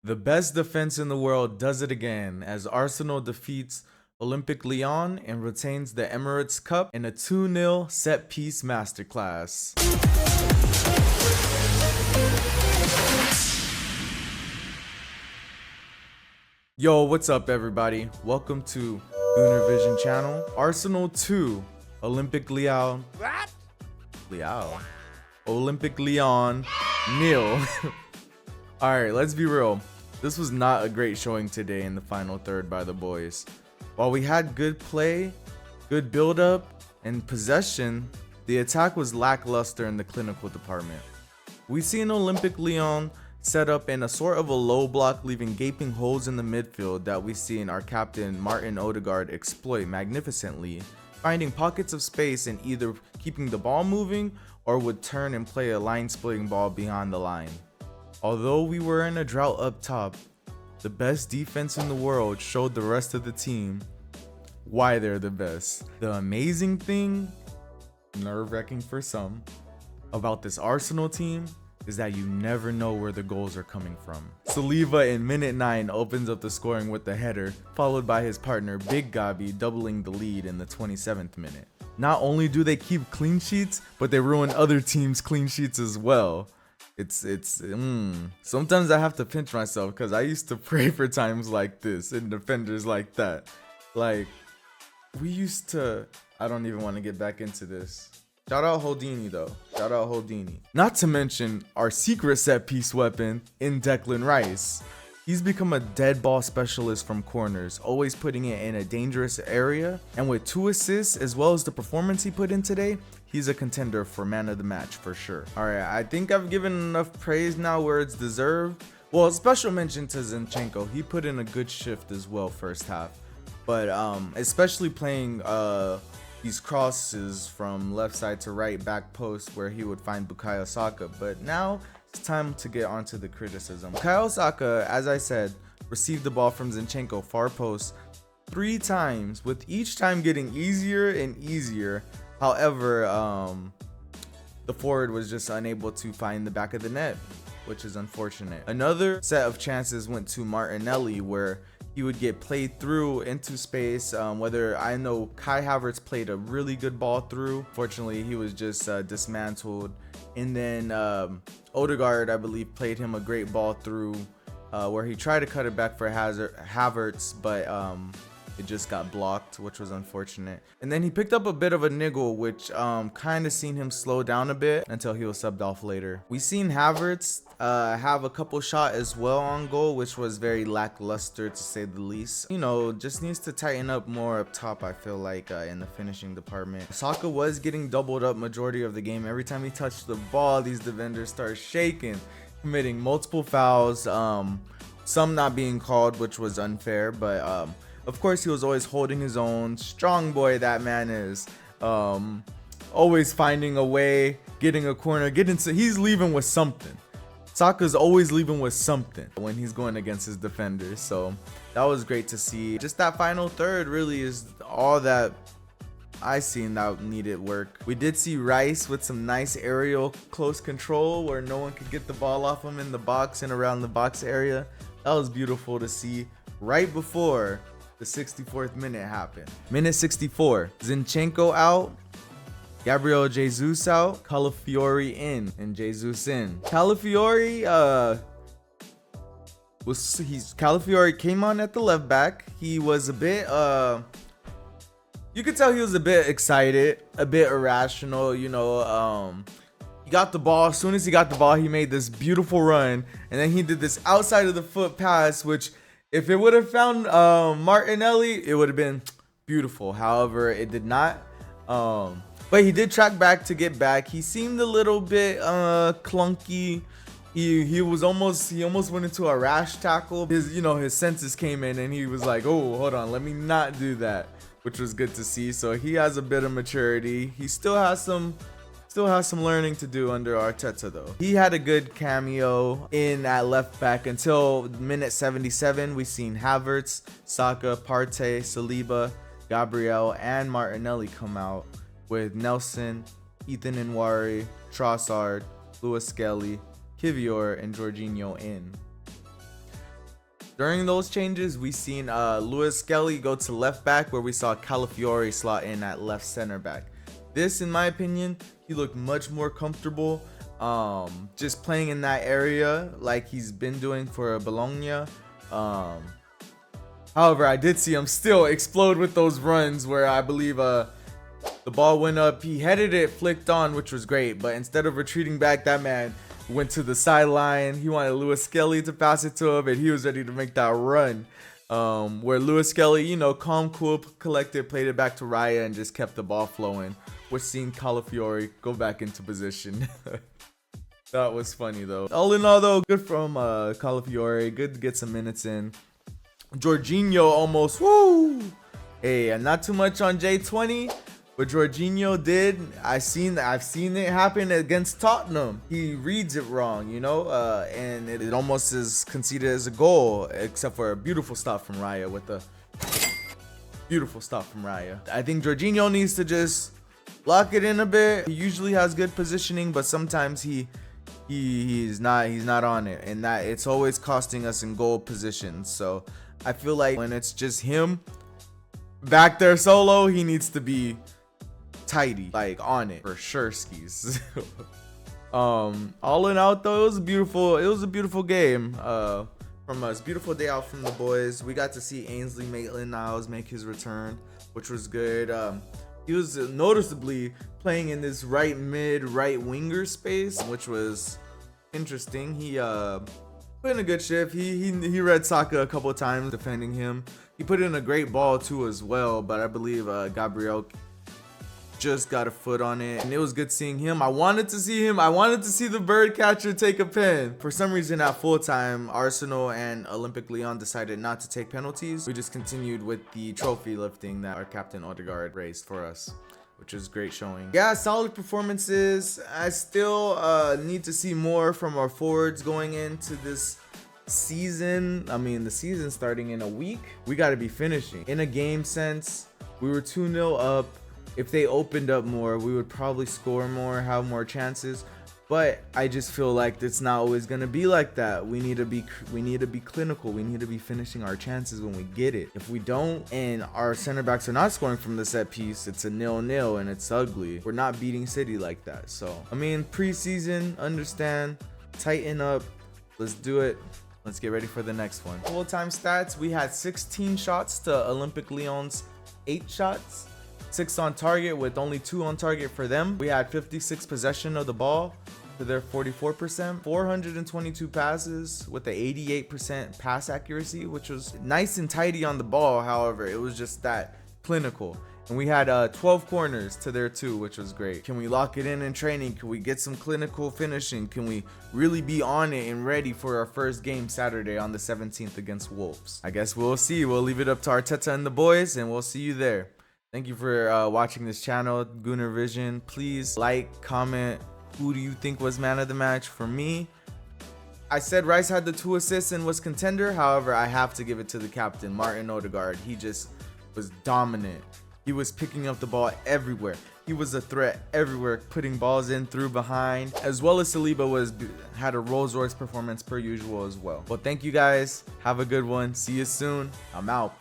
The best defense in the world does it again as Arsenal defeats Olympique Lyon and retains the Emirates Cup in a 2-0 set-piece masterclass. Yo, what's up everybody? Welcome to Lunar Vision channel. Arsenal 2, Olympique Lyon. What? Lyon. Olympique Lyon nil. Alright, let's be real. This was not a great showing today in the final third by the boys. While we had good play, good build-up, and possession, the attack was lackluster in the clinical department. We see an Olympique Lyon set up in a sort of a low block, leaving gaping holes in the midfield that we see in our captain Martin Odegaard exploit magnificently, finding pockets of space and either keeping the ball moving or would turn and play a line-splitting ball beyond the line. Although we were in a drought up top, the best defense in the world showed the rest of the team why they're the best. The amazing thing, nerve-wracking for some, about this Arsenal team is that you never know where the goals are coming from. Saliba in minute 9 opens up the scoring with the header, followed by his partner Big Gabi doubling the lead in the 27th minute. Not only do they keep clean sheets, but they ruin other teams' clean sheets as well. Sometimes I have to pinch myself because I used to pray for times like this and defenders like that. Like, we used to, I don't even want to get back into this. Shout out Holdini though. Shout out Holdini. Not to mention our secret set piece weapon in Declan Rice. He's become a dead ball specialist from corners, always putting it in a dangerous area. And with 2 assists as well as the performance he put in today, he's a contender for man of the match for sure. Alright, I think I've given enough praise now where it's deserved. Well, special mention to Zinchenko. He put in a good shift as well first half. But especially playing these crosses from left side to right back post where he would find Bukayo Saka. But now it's time to get onto the criticism. Bukayo Saka, as I said, received the ball from Zinchenko far post 3 times, with each time getting easier and easier. However, the forward was just unable to find the back of the net, which is unfortunate. Another set of chances went to Martinelli where he would get played through into space, whether I know Kai Havertz played a really good ball through. Fortunately, he was just dismantled. And then Odegaard, I believe, played him a great ball through where he tried to cut it back for Havertz, but it just got blocked, which was unfortunate. And then he picked up a bit of a niggle, which kind of seen him slow down a bit until he was subbed off later. We seen Havertz have a couple shot as well on goal, which was very lackluster to say the least. You know, just needs to tighten up more up top, I feel like, in the finishing department. Saka was getting doubled up majority of the game. Every time he touched the ball, these defenders start shaking, committing multiple fouls, some not being called, which was unfair, but of course he was always holding his own. Strong boy that man is. Always finding a way, getting a corner, he's leaving with something. Saka's always leaving with something when he's going against his defenders, so that was great to see. Just that final third really is all that I seen that needed work. We did see Rice with some nice aerial close control where no one could get the ball off him in the box and around the box area. That was beautiful to see right before the 64th minute happened. Minute 64, Zinchenko out, Gabriel Jesus out, Calafiori in, and Jesus in. Calafiori Calafiori came on at the left back. He was a bit you could tell he was a bit excited, a bit irrational, you know. He got the ball. As soon as he got the ball, he made this beautiful run, and then he did this outside of the foot pass, which if it would have found Martinelli, it would have been beautiful. However, it did not. But he did track back to get back. He seemed a little bit clunky. He almost went into a rash tackle. His senses came in and he was like, "Oh, hold on, let me not do that," which was good to see. So he has a bit of maturity. He still has some learning to do under Arteta though. He had a good cameo in at left back until minute 77. We seen Havertz, Saka, Partey, Saliba, Gabriel, and Martinelli come out, with Nelson, Ethan Nwaneri, Trossard, Lewis Skelly, Kivior, and Jorginho in. During those changes, we seen Louis Skelly go to left back, where we saw Calafiore slot in at left center back. This, in my opinion, he looked much more comfortable just playing in that area like he's been doing for Bologna. However, I did see him still explode with those runs where I believe the ball went up, he headed it, flicked on, which was great, but instead of retreating back, that man went to the sideline. He wanted Louis Skelly to pass it to him, and he was ready to make that run. Where Louis Skelly, you know, calm, cool, collected, played it back to Raya and just kept the ball flowing. We're seeing Calafiore go back into position. That was funny though. All in all though, good from Calafiore. Good to get some minutes in. Jorginho almost, woo! Hey, and not too much on J20, but Jorginho did. I've seen it happen against Tottenham. He reads it wrong, you know, and it almost is conceded as a goal, except for a beautiful stop from Raya with the beautiful stop from Raya. I think Jorginho needs to just lock it in a bit. He usually has good positioning, but sometimes he's not on it, and that it's always costing us in goal positions. So I feel like when it's just him back there solo, he needs to be tidy, like on it for sure skis. All in out though, it was a beautiful game from us. Beautiful day out from the boys. We got to see Ainsley Maitland-Niles make his return, which was good. He was noticeably playing in this right winger space, which was interesting. He put in a good shift. He read Saka a couple of times defending him. He put in a great ball too as well, but I believe Gabriel just got a foot on it, and it was good seeing him. I wanted to see the bird catcher take a pen. For some reason at full time, Arsenal and Olympique Lyon decided not to take penalties. We just continued with the trophy lifting that our captain Odegaard raised for us, which is great showing. Yeah, solid performances. I still need to see more from our forwards going into this season. I mean, the season starting in a week. We got to be finishing. In a game sense, we were 2-0 up. If they opened up more, we would probably score more, have more chances. But I just feel like it's not always gonna be like that. We need to be clinical. We need to be finishing our chances when we get it. If we don't, and our center backs are not scoring from the set piece, it's a 0-0 and it's ugly. We're not beating City like that. So I mean, preseason, understand, tighten up. Let's do it. Let's get ready for the next one. Full-time stats: we had 16 shots to Olympique Lyon's 8 shots. 6 on target with only 2 on target for them. We had 56 possession of the ball to their 44%. 422 passes with the 88% pass accuracy, which was nice and tidy on the ball. However, it was just that clinical. And we had 12 corners to their 2, which was great. Can we lock it in training? Can we get some clinical finishing? Can we really be on it and ready for our first game Saturday on the 17th against Wolves? I guess we'll see. We'll leave it up to Arteta and the boys, and we'll see you there. Thank you for watching this channel, Gooner Vision. Please like, comment, who do you think was man of the match? For me, I said Rice had the 2 assists and was contender. However, I have to give it to the captain, Martin Odegaard. He just was dominant. He was picking up the ball everywhere. He was a threat everywhere, putting balls in, through, behind, as well as Saliba had a Rolls Royce performance per usual as well. Well, thank you guys. Have a good one. See you soon. I'm out.